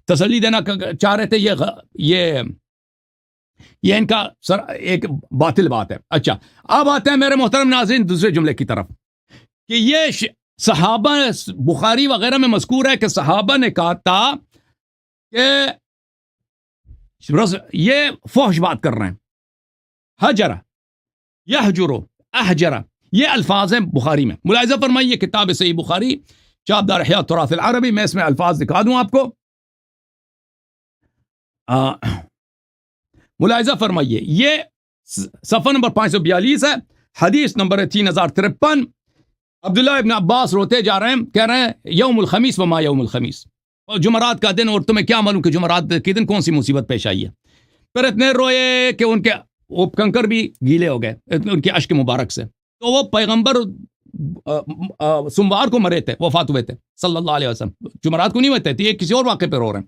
تسلی دینا چاہ رہے تھے. یہ ان کا ایک باطل بات ہے. اچھا اب آتے ہیں میرے محترم ناظرین دوسرے جملے کی طرف کہ یہ صحابہ بخاری وغیرہ میں مذکور ہے کہ صحابہ نے کہا تھا کہ یہ فحش بات کر رہے ہیں. حجرہ یحجرو احجرہ یہ الفاظ ہیں بخاری میں. ملاحظہ فرمائیے کتاب صحیح بخاری چاپ دار احیاء التراث العربی میں اس میں الفاظ دکھا دوں آپ کو. ملاحظہ فرمائیے یہ صفحہ نمبر 542 ہے, حدیث نمبر 3053. عبداللہ ابن عباس روتے جا رہے ہیں, کہہ رہے ہیں یوم الخمیس وما یوم الخمیس, اور جمعرات کا دن, اور تمہیں کیا معلوم کہ جمعرات کے دن کون سی مصیبت پیش آئی ہے. پھر اتنے روئے کہ ان کے وہ کنکر بھی گیلے ہو گئے ان کے اشک مبارک سے. تو وہ پیغمبر سوموار کو مرے تھے, وفات ہوئے تھے صلی اللہ علیہ وسلم, جمعرات کو نہیں ہوئے تھے. یہ کسی اور واقعے پہ رو رہے ہیں.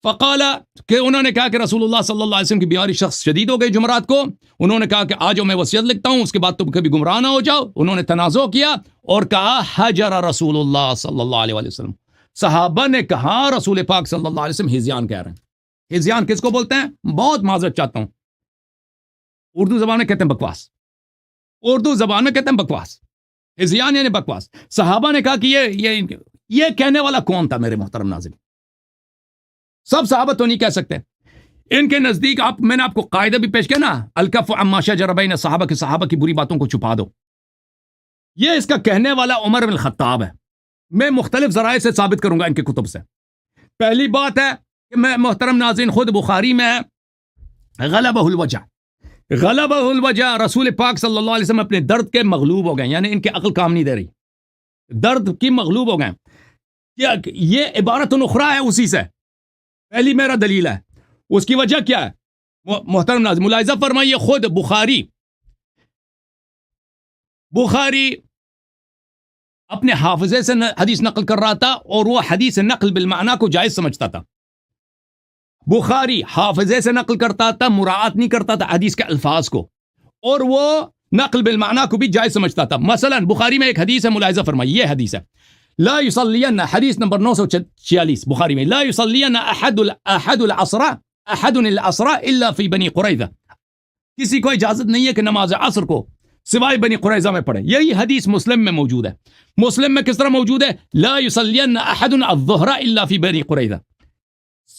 فقال کہ انہوں نے کہا کہ رسول اللہ صلی اللہ علیہ وسلم کی بیماری شخص شدید ہو گئی جمعرات کو. انہوں نے کہا کہ آج میں وصیت لکھتا ہوں, اس کے بعد تم کبھی گمراہ نہ ہو جاؤ. انہوں نے تنازع کیا اور کہا حجر رسول اللہ صلی اللہ علیہ وسلم. صحابہ نے کہا رسول پاک صلی اللہ علیہ وسلم ہزیان کہہ رہے ہیں. ہزیان کس کو بولتے ہیں؟ بہت معذرت چاہتا ہوں, اردو زبان میں کہتے ہیں بکواس. اردو زبان میں کہتے ہیں بکواس. ہزیان یعنی بکواس. صحابہ نے کہا کہ یہ کہنے والا کون تھا میرے محترم ناظرین؟ سب صحابہ تو نہیں کہہ سکتے. ان کے نزدیک میں نے آپ کو قاعدہ بھی پیش کیا نا, الکف عما شجر بین صحابہ کے صحابہ کی بری باتوں کو چھپا دو. یہ اس کا کہنے والا عمر بن الخطاب ہے. میں مختلف ذرائع سے ثابت کروں گا ان کے کتب سے. پہلی بات ہے کہ میں محترم ناظرین خود بخاری میں غلبہ الوجع, غلبہ الوجع, رسول پاک صلی اللہ علیہ وسلم اپنے درد کے مغلوب ہو گئے, یعنی ان کی عقل کام نہیں دے رہی, درد کی مغلوب ہو گئے. یہ عبارت اخرى ہے اسی سے. پہلی میرا دلیل ہے. اس کی وجہ کیا ہے محترم ناظرین؟ ملاحظہ فرمائیے خود بخاری اپنے حافظے سے حدیث نقل کر رہا تھا, اور وہ حدیث نقل بالمعنی کو جائز سمجھتا تھا. بخاری حافظے سے نقل کرتا تھا, مراعات نہیں کرتا تھا حدیث کے الفاظ کو, اور وہ نقل بالمعنی کو بھی جائز سمجھتا تھا. مثلا بخاری میں ایک حدیث ہے, ملاحظہ فرمائیے یہ حدیث ہے, لا یصلین, حدیث نمبر 946 بخاری میں, لا یصلین احد العصر الا فی بنی قریظہ. کسی کو اجازت نہیں ہے کہ نماز عصر کو سوائے بنی قریظہ میں پڑھے. یہی حدیث مسلم میں موجود ہے. مسلم میں کس طرح موجود ہے؟ لا یصلین احد الظہر الا فی بنی قریظہ.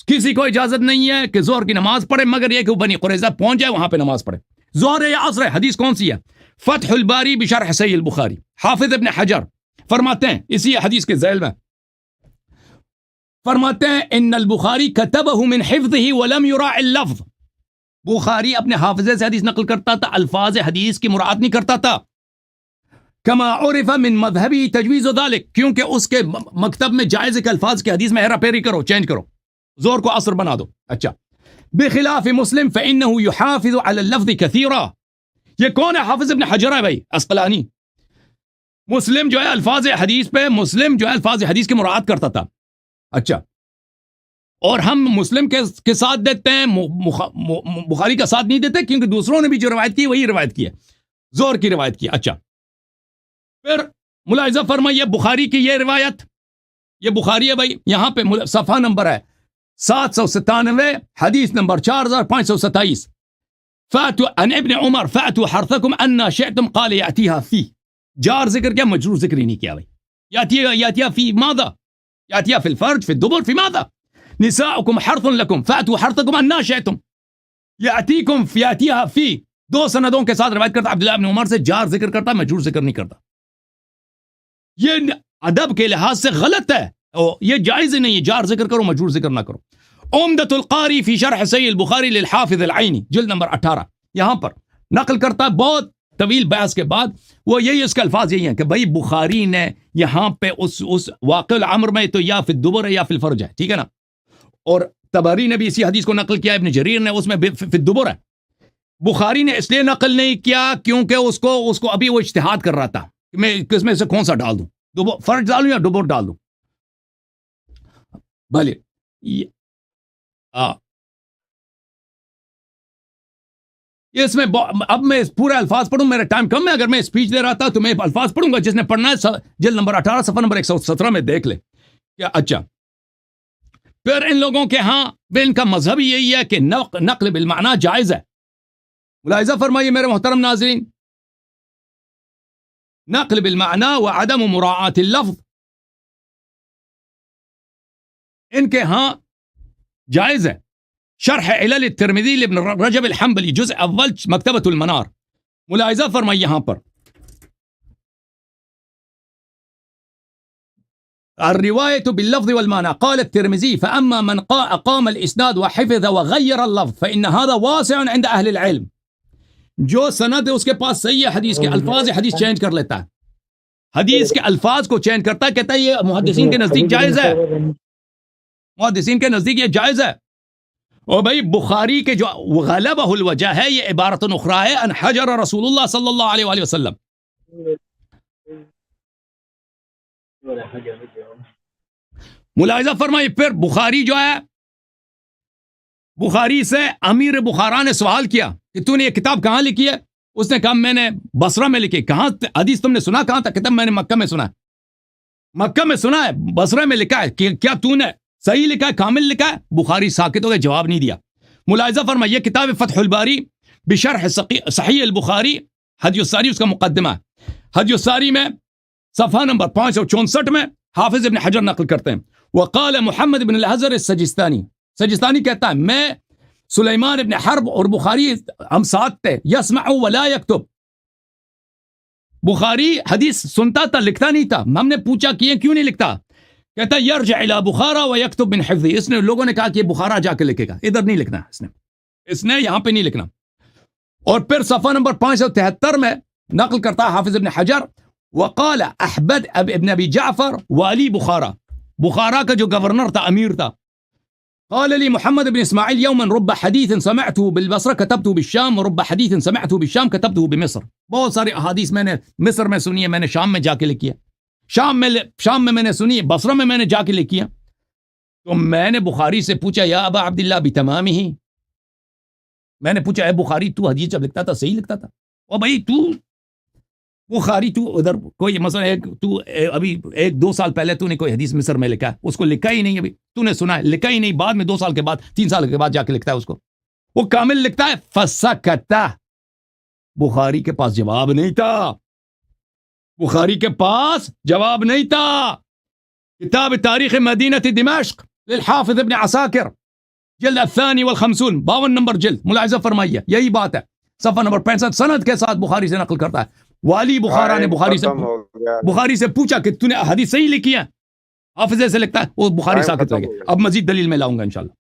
کسی کو اجازت نہیں ہے کہ ظہر کی نماز پڑھے مگر یہ کہ وہ بنی قریظہ پہنچ جائے, وہاں پہ نماز پڑھے. ظہر یا عصر ہے, حدیث کون سی ہے؟ فتح الباری بشرح صحیح البخاری, حافظ ابن حجر فرماتے ہیں اسی حدیث کے ذیل میں, فرماتے ہیں ان البخاری کتبہ من حفظہ ولم یراع اللفظ. بخاری اپنے حافظے سے حدیث نقل کرتا تھا, الفاظ حدیث کی مراعات نہیں کرتا تھا. کما عرف من مذہبی تجویز ذلك, کیونکہ اس کے مکتب میں جائز ہے کہ الفاظ کی حدیث میں ہیرا پھیری کرو, چینج کرو, زور کو عصر بنا دو. اچھا بخلاف مسلم فانه يحافظ على اللفظ كثيرا. یہ کون ہے؟ حافظ ابن حجر ہے بھائی, عسقلانی. مسلم جو ہے الفاظ حدیث پہ, مسلم جو ہے الفاظ حدیث کی مراعات کرتا تھا. اچھا, اور ہم مسلم کے ساتھ دیتے ہیں, بخاری کا ساتھ نہیں دیتے, کیونکہ دوسروں نے بھی جو روایت کی وہی روایت کی ہے, زور کی روایت کی. اچھا پھر ملاحظہ فرمائیے بخاری کی یہ روایت, یہ بخاری ہے بھائی, یہاں پہ صفحہ نمبر ہے 797, حدیث نمبر 4527. فاتوا عن ابن عمر فاتوا حرثكم ان شئتم قال ياتيها فيه. جار ذکر کیا, مجرور ذکر ہی نہیں کیا بھائی. یاتیہ فی ماذا؟ یاتیہ فی الفرج فی الدبر فی ماذا؟ نساؤکم حرث لکم فاتوا حرثکم انا شئتم. یاتیکم یاتیہ فی, دو سندوں کے ساتھ روایت کرتا عبداللہ ابن عمر سے, جار ذکر کرتا, مجرور ذکر نہیں کرتا. یہ ادب کے لحاظ سے غلط ہے, یہ جائز نہیں ہے, جار ذکر کرو مجرور ذکر نہ کرو. عمدۃ القاری فی شرح صحیح البخاری للحافظ العینی, جلد نمبر 18, یہاں پر نقل کرتا ہے بہت طویل بحث کے بعد. وہ یہی اس کے الفاظ یہی ہیں کہ بھائی بخاری نے یہاں پہ اس واقع الامر میں تو یا فی الدبر ہے یا فی الفرج ہے, ٹھیک ہے نا. اور طبری نے بھی اسی حدیث کو نقل کیا, ابن جریر نے اس میں فی الدبر ہے. بخاری نے اس لیے نقل نہیں کیا کیونکہ اس کو ابھی وہ اجتہاد کر رہا تھا کہ میں کس میں سے کون سا ڈال دوں, فرج ڈالوں یا ڈبر ڈال دوں. بھلے اس میں اب میں پورے الفاظ پڑھوں, میرا ٹائم کم ہے. اگر میں اسپیچ دے رہا تھا تو میں الفاظ پڑھوں گا, جس نے پڑھنا ہے جلد نمبر 18 صفحہ نمبر 117 میں دیکھ لے. کیا اچھا پھر ان لوگوں کے ہاں ان کا مذہب ہی یہی ہے کہ نقل بالمعنی جائز ہے. ملاحظہ فرمائیے میرے محترم ناظرین، نقل بالمعنی وعدم مراعات اللفظ ان کے ہاں جائز ہے. شرح علل الترمذی لابن رجب الحنبلی جزء اول مکتبۃ المنار. ملاحظہ فرمائیے یہاں پر الروایت باللفظ والمعنى قال الترمذی فاما من اقام الاسناد وحفظ وغیر اللفظ فان هذا واسع عند اهل العلم. جو سند ہے اس کے پاس صحیح ہے، حدیث کے الفاظ حدیث چینج کر لیتا ہے، حدیث کے الفاظ کو چینج کرتا ہے، کہتا ہے یہ محدثین کے نزدیک جائز ہے، محدثین کے نزدیک یہ جائز ہے. اور بھائی بخاری کے جو غلبہ الوجہ ہے یہ عبارت اخرى ہے ان حجر رسول اللہ صلی اللہ علیہ وآلہ وسلم. ملاحظہ فرمائیے پھر بخاری جو ہے، بخاری سے امیر بخارا نے سوال کیا کہ تو نے یہ کتاب کہاں لکھی ہے؟ اس نے کہا میں نے بصرہ میں لکھی. کہاں حدیث تم نے سنا کہاں تھا؟ کتاب میں نے مکہ میں سنا ہے. مکہ میں سنا ہے، بصرہ میں لکھا ہے. کیا تو نے صحیح لکھا ہے، کامل لکھا ہے؟ بخاری ساکت ہو گئے، جواب نہیں دیا. ملاحظہ فرمائیے کتاب فتح الباری بشرح صحیح البخاری حدی الساری اس کا مقدمہ ہے. حدی الساری میں صفحہ نمبر 564 میں حافظ ابن حجر نقل کرتے ہیں وقال محمد بن الحضر السجستانی، سجستانی کہتا ہے میں سلیمان ابن حرب اور بخاری ہم ساتھ تھے، یسمع ولا یکتب. بخاری حدیث سنتا تھا، لکھتا نہیں تھا. ہم نے پوچھا کہ یہ کیوں نہیں لکھتا؟ کہتا ہے یرجع الی بخارا ویکتب من حفظه. اس نے لوگوں نے کہا کہ یہ بخارا جا کے لکھے گا، ادھر نہیں لکھنا، اس نے یہاں پہ نہیں لکھنا. اور پھر صفحہ نمبر 573 میں نقل کرتا ہے حافظ ابن حجر وقال احمد ابن ابی جعفر والی بخارا، بخارا کا جو گورنر تھا، امیر تھا، قال لي محمد بن اسماعيل يوما رب حديث سمعته بالبصرة كتبته بالشام ورب حديث سمعته بالشام كتبته بمصر. بہت ساری احادیث میں نے مصر میں سنی ہے، میں نے شام میں جا کے لکھی ہے. شام میں نے سنی ہے، بصرہ میں نے جا کے لکھی ہے. تو میں نے بخاری سے پوچھا یا ابا عبداللہ بتمامہ، میں نے پوچھا اے بخاری تو حدیث جب لکھتا تھا صحیح لکھتا تھا؟ اور بھائی تو بخاری تو ادھر کوئی مثلا تو ابھی 1-2 سال پہلے تو نے کوئی حدیث مصر میں لکھا ہے، اس کو لکھا ہی نہیں، ابھی تو نے سنا ہے، لکھا ہی نہیں، بعد میں 2 سال کے بعد 3 سال کے بعد جا کے لکھتا ہے اس کو، وہ کامل لکھتا ہے. فسکتا، بخاری کے پاس جواب نہیں تھا، بخاری کے پاس جواب نہیں تھا. کتاب تاریخ مدینہ دمشق للحافظ ابن عساکر جلد الثانی والخمسون 52 نمبر جلد. ملاحظہ فرمائیے یہی بات ہے، صفحہ نمبر 65 سند کے ساتھ بخاری سے نقل کرتا ہے. والی بخارا نے بخاری سے پوچھا کہ تو نے حدیث صحیح لکھی ہے؟ حافظ سے لکھتا ہے، وہ بخاری ساکت رہ گیا. اب مزید دلیل میں لاؤں گا انشاءاللہ.